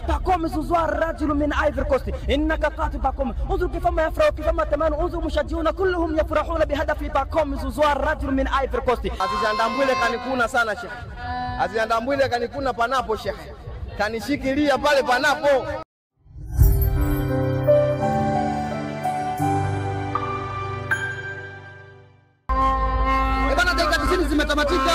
Pacome Zouzoua رجل من Ivory Coast إنك قاتل Pacome انظر كيف ما يفرح وكيف ما تمان انظر مشجعون كلهم يفرحون بهدف Pacome Zouzoua رجل من Ivory Coast. Azizi Ndambwile kanikuna sana Sheikh. Azizi Ndambwile kanikuna panapo Sheikh. Kanishikilia pale panapo. Zimetamatika,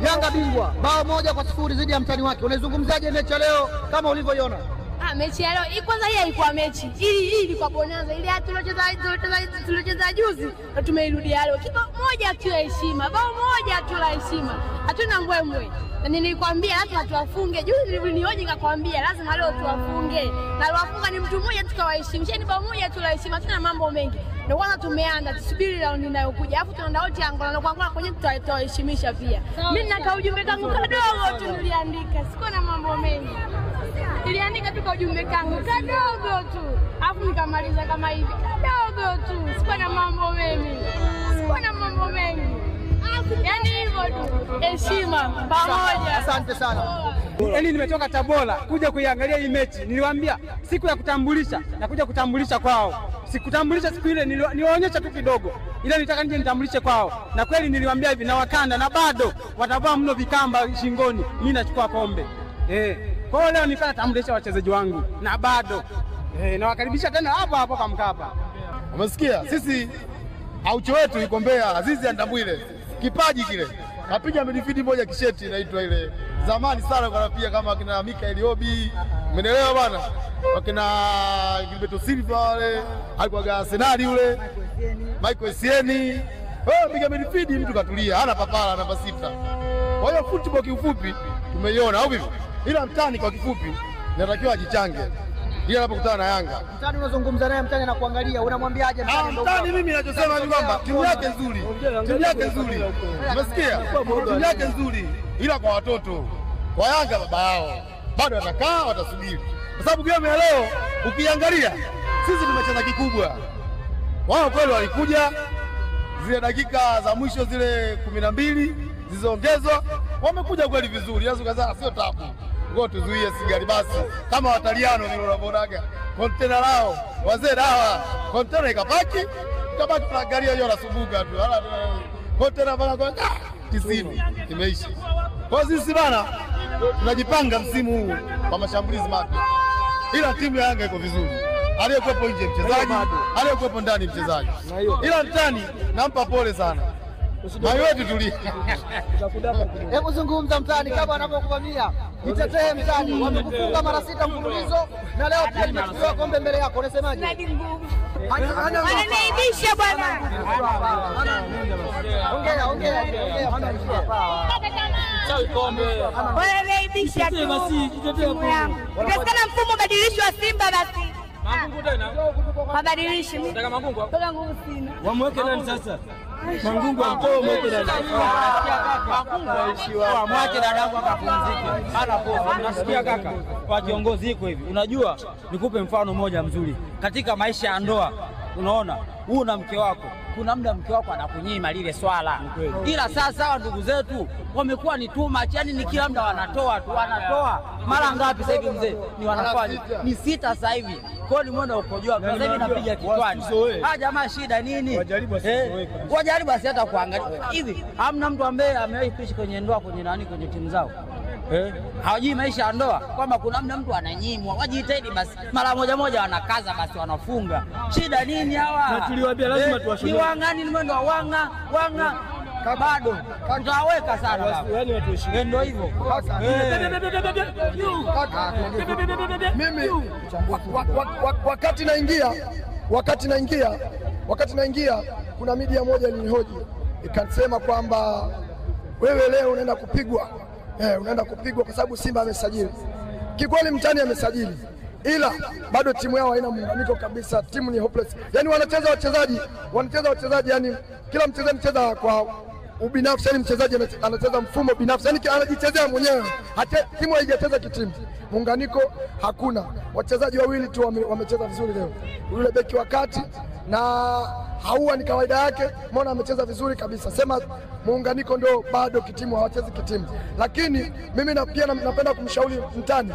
Yanga bingwa bao 1-0 dhidi ya mtani wake. Unaizungumzaje mechi leo kama ulivyoiona? Mechi leo kwanza hii haikuwa mechi. Hii ilikuwa bonanza. Ile tuliocheza juzi na tumeirudia leo. Kitu moja tu la heshima, bao moja tu la heshima. Hatuna mbwembwe. Na nilikwambia lazima tuwafunge. Juzi nilioje nikakwambia lazima leo tuwafunge. Na aliwafunga ni mtu mmoja tukawaheshimisha. Ni bao moja tu la heshima. Hatuna mambo mengi. Ndio kwanza tumeanza, tusubiri raundi inayokuja. Alafu tunaenda wote Angola na kwa kwenye tutawaheshimisha pia. Mimi nina ujumbe kangu kadogo tu niliandika. Siko na mambo mengi. Niliandika tu kwa ujumbe kangu kadogo tu. Alafu nikamaliza kama hivi. Kadogo tu. Siko na mambo mengi. Yaani hivyo tu. Heshima pamoja. Asante sana. Yaani nimetoka Tabora kuja kuiangalia hii mechi. Niliwaambia siku ya kutambulisha na kuja kutambulisha kwao. Sikutambulisha siku ile niwaonyesha tu kidogo. Ila nitaka nije nitambulishe kwao. Na kweli niliwaambia hivi na wakanda na bado watavaa mno vikamba shingoni. Mimi nachukua pombe. Kwa hiyo leo nifanya tambulisha wachezaji wangu na bado na wakaribisha tena hapo kwa Mkapa. Umesikia? Sisi aucho wetu yuko Mbeya, Azizi Ndambwile. Kipaji kile. Kapiga midfield moja kisheti inaitwa ile. Zamani sana wanapiga kama kina Mikael Obi. Umeelewa bwana? Wakina Gilberto Silva wale, alikuwa Arsenal yule. Michael Essien. Piga midfield mtu katulia, hana papara namba 6. Kwa hiyo football kiufupi tumeiona au vipi? Ila mtani kwa kifupi inatakiwa ajichange. Ila anapokutana na Yanga. Mtani unazungumza naye, mtani anakuangalia, unamwambiaje mtani? Mtani mimi ninachosema ni kwamba timu yake nzuri. Umesikia? Timu yake nzuri. Ila kwa watoto, kwa Yanga baba yao bado watakaa watasubiri. Kwa sababu game ya leo ukiangalia sisi tumecheza kikubwa. Wao kweli walikuja zile dakika za mwisho zile 12 zilizoongezwa, wamekuja kweli vizuri. Yaani ukazaa sio tabu. Ngo tuzuie sigari basi kama Wataliano vile wanavonaga kontena lao wazee dawa kontena ikabaki tunaangalia hiyo nasumbuka tu kontena bana kwa 90 imeisha. Kwa sisi bana tunajipanga msimu huu kwa mashambulizi mapya, ila timu ya Yanga iko vizuri. Aliyekuwepo nje mchezaji, aliyekuwepo ndani mchezaji, ila mtani nampa pole sana. Hayo wetu tulia. Hebu zungumza mtani kama anapokuvamia. Nitetee mtani. Wamekufunga mara 6 mfululizo na leo pia nimechukua kombe mbele yako. Unasemaje? Ananiibisha bwana. Ongea. Chao kombe. Ananiibisha tu. Unataka mfumo badilishwe wa Simba basi. Mangungu tena. Mabadilishi mimi. Nataka Mangungu. Nataka nguvu sina. Wamweke nani sasa? Mangungu amtoe mweke ndani. Mwache dadangu akapumzike. Hana poa. Unasikia kaka? Kwa kiongozi iko hivi. Unajua nikupe mfano mmoja mzuri. Katika maisha ya ndoa, unaona, huu na mke wako, kuna muda mke wako anakunyima lile swala. Ila sasa hawa ndugu zetu wamekuwa ni too much, yani ni kila muda wanatoa. Mara ngapi sasa hivi mzee? Ni wanafanya. Ni 6 sasa hivi. Kwa hiyo ni mwendo ukojoa. Sasa hivi napiga kichwani. Jamaa shida nini? Wajaribu basi hata kuangalia. Hivi hamna mtu ambaye amewahi kuishi kwenye ndoa kwenye timu zao. Hawajui maisha ya ndoa kwamba kuna mtu ananyimwa. Wajitahidi basi mara moja wanakaza basi wanafunga. Shida nini hawa? Na tuliwaambia lazima tuwashinde. Ni wangani ni mwendo wa wanga bado tutaweka sana baba. Yaani watu heshima. Ndio hivyo. Mimi wakati naingia kuna media moja ilinihoji ikasema kwamba wewe leo unaenda kupigwa kwa sababu Simba amesajili. Kikweli mtani amesajili, ila bado timu yao haina muunganiko kabisa. Timu ni hopeless. Yaani wanacheza wachezaji yani kila mchezaji anacheza kwa ubinafsi, yani mchezaji anacheza mfumo binafsi, yani anajichezea mwenyewe. Hata timu haijacheza kitimu. Muunganiko hakuna. Wachezaji wawili tu wamecheza vizuri leo. Yule beki wa kati na Haua ni kawaida yake, mbona amecheza vizuri kabisa. Sema muunganiko ndio bado kitimu, hawachezi kitimu. Lakini mimi pia napenda kumshauri mtani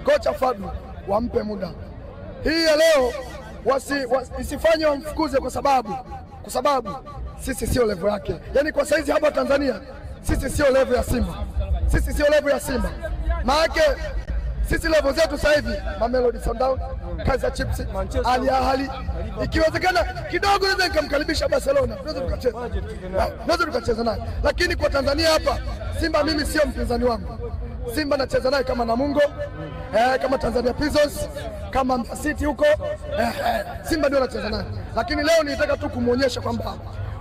kocha Fadlu wampe muda. Hii ya leo isifanye wamfukuze kwa sababu sisi sio level yake. Yaani kwa saizi hapa Tanzania sisi sio level ya Simba. Maana sisi level zetu sasa hivi Mamelodi Sundowns, Kaizer Chiefs, Al Ahly, ikiwezekana kidogo naweza nikamkaribisha Barcelona, naweza tukacheza naye. Lakini kwa Tanzania hapa Simba mimi sio mpinzani wangu. Simba nacheza naye kama Namungo, kama Tanzania Prisons, kama City huko, Simba ndio nacheza naye. Lakini leo nilitaka tu kumuonyesha kwamba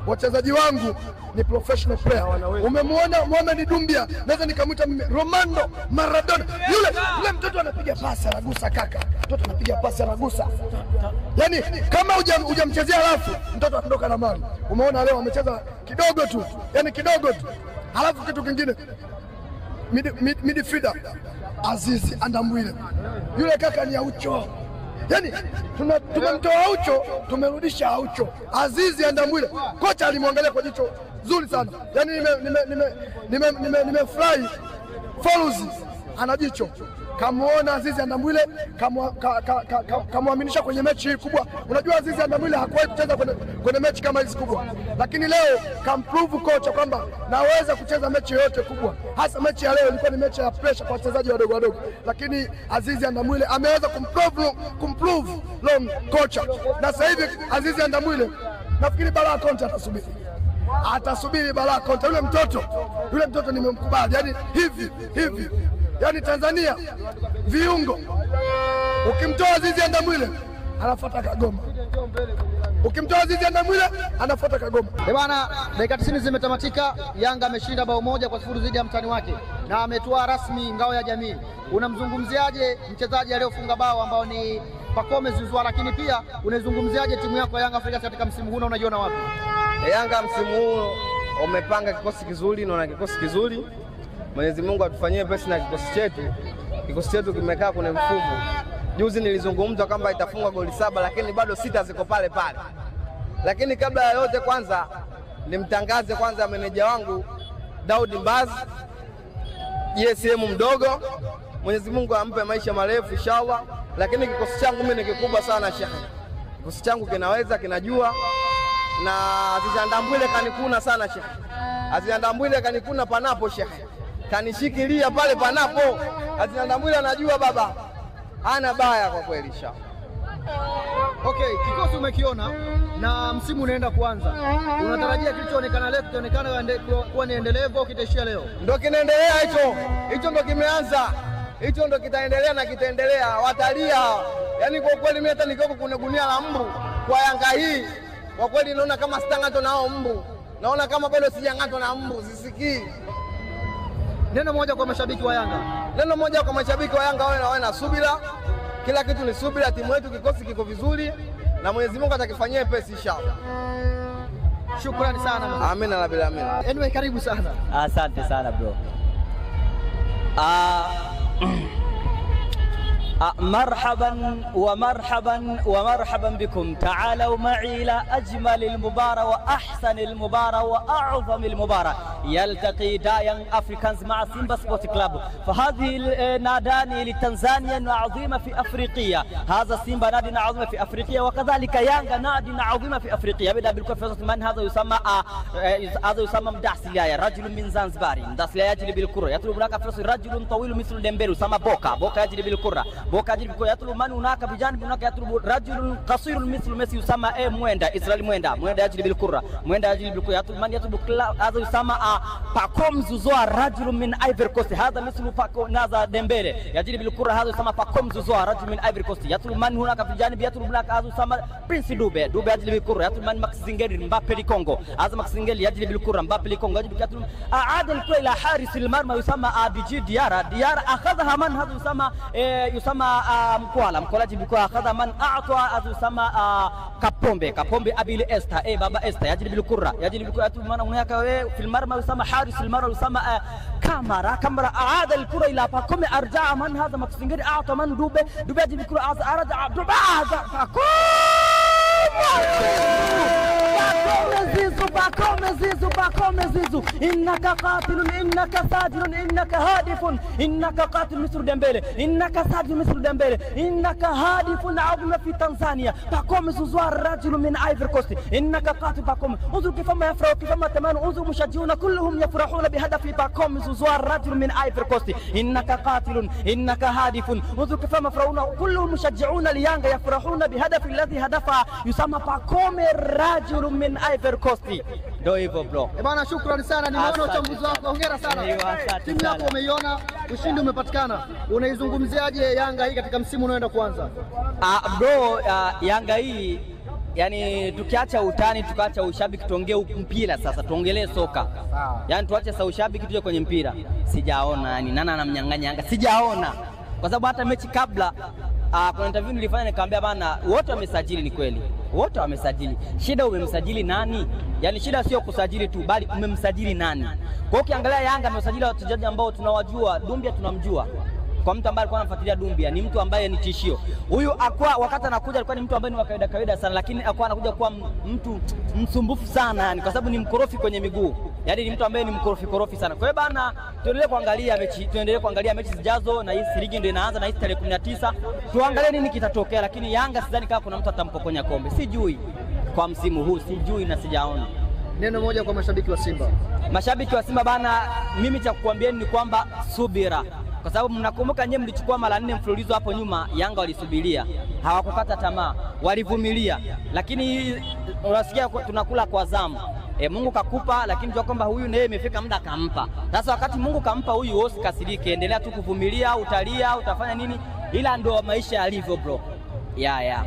wachezaji wangu ni professional player. Umemwona Mohamed Dumbia, naweza nikamwita Romano Maradona. Yule mtoto anapiga pasi anagusa kaka. Mtoto anapiga pasi anagusa. Yaani kama hujamchezea alafu mtoto anaondoka na mali. Umeona leo amecheza kidogo tu. Yaani kidogo tu. Halafu kitu kingine midfielder Azizi Andambwile. Yule kaka ni Aucho. Yaani tumemtoa Aucho, tumerudisha Aucho. Azizi Andambwile. Kocha alimwangalia kwa jicho zuri sana. Yaani nimefurahi. Foluzi ana jicho. Kamuona Azizi Andambwile, kamuaminisha kwenye mechi hii kubwa. Unajua Azizi Andambwile hakuwahi kucheza kwenye mechi kama hizi kubwa. Lakini leo kamprove kocha kwamba naweza kucheza mechi yote kubwa. Hasa mechi ya leo ilikuwa ni mechi ya pressure kwa wachezaji wadogo. Lakini Azizi Andambwile ameweza kumprove long kocha. Na sasa hivi Azizi Andambwile nafikiri Balaa Conte atasubiri Balaa Conte. Yule mtoto nimemkubali. Yaani hivi. Yaani Tanzania viungo ukimtoa Azizi Andambwile anafuata Kagoma. Anafuata Kagoma. Bwana, dakika 90 zimetamatika. Yanga ameshinda bao 1-0 dhidi ya mtani wake na ametoa rasmi ngao ya jamii. Unamzungumziaje mchezaji aliyofunga bao ambao ni Pacome Zouzoua, lakini pia unaizungumziaje timu yako ya Yanga Afrika katika msimu huu na unajiona wapi? Yanga msimu huu umepanga kikosi kizuri na kikosi kizuri. Mwenyezi Mungu atufanyie pesi na kikosi chetu kimekaa kwenye mfumo. Juzi nilizungumza kwamba itafunga goli 7 lakini bado 6 ziko pale. Lakini kabla ya yote kwanza nimtangaze kwanza meneja wangu Daudi Mbazi, GSM mdogo. Mwenyezi Mungu ampe maisha marefu inshallah. Lakini kikosi changu mimi ni kikubwa sana Sheikh. Kikosi changu kinaweza, kinajua, na Azizi Andambwile kanikuna sana Sheikh. Azizi Andambwile kanikuna panapo Sheikh. Kanishikilia pale panapo. Azizi Andambwile anajua baba. Hana baya kwa kweli inshallah. Okay, kikosi umekiona na msimu unaenda kuanza. Unatarajia kilichoonekana leo kitaonekana kuwa ni endelevu au kitaishia leo? Ndio kinaendelea hicho. Hicho ndio kimeanza. Hicho ndio kitaendelea na kitaendelea. Watalia. Yaani kwa kweli mimi hata nikoko kuna gunia la mbu kwa Yanga hii. Kwa kweli naona kama sitangato nao mbu. Naona kama bado sijangato na mbu, sisikii. Neno moja kwa mashabiki wa Yanga. Neno moja kwa mashabiki wa Yanga, wawe na subira. Kila kitu ni subira, timu yetu kikosi kiko vizuri na Mwenyezi Mungu atakifanyia pesi inshallah. Shukrani sana. Amina la bila amina. Anyway, karibu sana. Asante sana bro. مرحبا ومرحبا ومرحبا بكم. تعالوا معي إلى أجمل المباراة وأحسن المباراة وأعظم المباراة. يلتقي دايان أفريكانز مع سيمبا سبورت كلاب. فهذه نادان لتنزانيا عظيمة في أفريقيا. هذا سيمبا نادي عظيمة في أفريقيا وكذلك يانغا نادي عظيمة في أفريقيا. بدأ بالكفر من هذا يسمى مداسليا، رجل من زنزباري. مداسليا يجري بالكرة، يطلب هناك فرص رجل طويل مثل ديمبلو يسمى بوكا يجري بالكرة. بوكا يجري بالكرة، يطلب من هناك بجانب هناك يطلب رجل قصير مثل ميسي يسمى مويندا، إسرائيل مويندا يجري بالكرة. مويندا يجري بالكرة، يطلب من يطلب هذا يسمى Pacome Zouzoua، رجل من ايفر كوست. هذا مثل نازا ديمبلي يجري بالكرة. هذا يسمى Pacome Zouzoua، رجل من ايفر كوست. يطلب من هناك في الجانب يطلب هناك هذا يسمى برنس دوبي يجري بالكرة. يطلب من ماكس زينغيري مبابي لكونغو. هذا ماكس زينغيري يجري بالكرة، مبابي لكونغو يطلب أعاد الكرة إلى حارس المرمى يسمى ديجي ديارا أخذها من هذا يسمى مكوالا يجري بالكرة. أخذها من أعطى هذا يسمى كابومبي أبيل إستا بابا إستا يجري بالكرة. يطلب من هناك في المرمى يسمى حارس المرمى يسمى كاميرا أعاد الكرة إلى باكومي. أرجع من هذا ماكس زينغيري أعطى من دوبي يجري بالكرة. أرجع دوبي هذا باكومي Pacome Zouzoua, innaka qatilun, innaka sajilun, innaka hadifun, innaka qatil Misr Dembele, innaka sajil Misr Dembele, innaka hadifun عظمة في تنزانيا. Pacome Zouzoua رجل من Ivory Coast, innaka qatil Pacome. انظر كيفما يفرح كيفما تمان، انظر مشجعون كلهم يفرحون بهدف Pacome Zouzoua رجل من Ivory Coast, innaka qatilun, innaka hadifun. انظر كيفما يفرحون كلهم مشجعون ليانغا يفرحون بهدف الذي هدفه يسمى Pacome رجل من Ivory Coast. Ndio hivyo bro. Bwana, shukrani sana, nimeona uchambuzi wako, hongera sana. Timu yako umeiona, ushindi umepatikana, unaizungumziaje Yanga hii katika msimu unaoenda kuanza? Bro, Yanga hii yani tukiacha utani, tukaacha ushabiki, tuongee mpira sasa, tuongelee soka. Yani tuache sasa ushabiki, tuje kwenye mpira. Sijaona yani nani anamnyang'anya Yanga, sijaona. Kwa sababu hata mechi kabla kuna interview nilifanya nikamwambia bana, wote wamesajili. Ni kweli wote wamesajili, shida umemsajili nani? Yani shida sio kusajili tu, bali umemsajili nani? Kwa hiyo ukiangalia Yanga amesajili wachezaji ambao tunawajua. Dumbia tunamjua, kwa mtu ambaye alikuwa anafuatilia Dumbia ni mtu ambaye ni tishio. Huyu akwa wakati anakuja alikuwa ni mtu ambaye ni wa kawaida sana, lakini akwa anakuja kuwa mtu msumbufu sana yani, kwa sababu ni mkorofi kwenye miguu. Yani ni mtu ambaye ni mkorofi sana. Kwa hiyo bana, tuendelee kuangalia mechi zijazo, na hii ligi ndio inaanza na hii tarehe 19. Tuangalie nini kitatokea, lakini Yanga sidhani kama kuna mtu atampokonya kombe. Sijui kwa msimu huu, sijui na sijaona. Neno moja kwa mashabiki wa Simba. Mashabiki wa Simba bana, mimi cha kukuambieni ni kwamba subira. Kwa sababu mnakumbuka nyewe mlichukua mara 4 mfululizo hapo nyuma, Yanga walisubiria, hawakukata tamaa, walivumilia. Lakini unasikia tunakula kwa zamu. Mungu kakupa, lakini unajua kwamba huyu naye imefika muda akampa. Sasa wakati Mungu kampa huyu, usikasirike, endelea tu kuvumilia, utalia, utafanya nini, ila ndio maisha yalivyo bro. Yeah.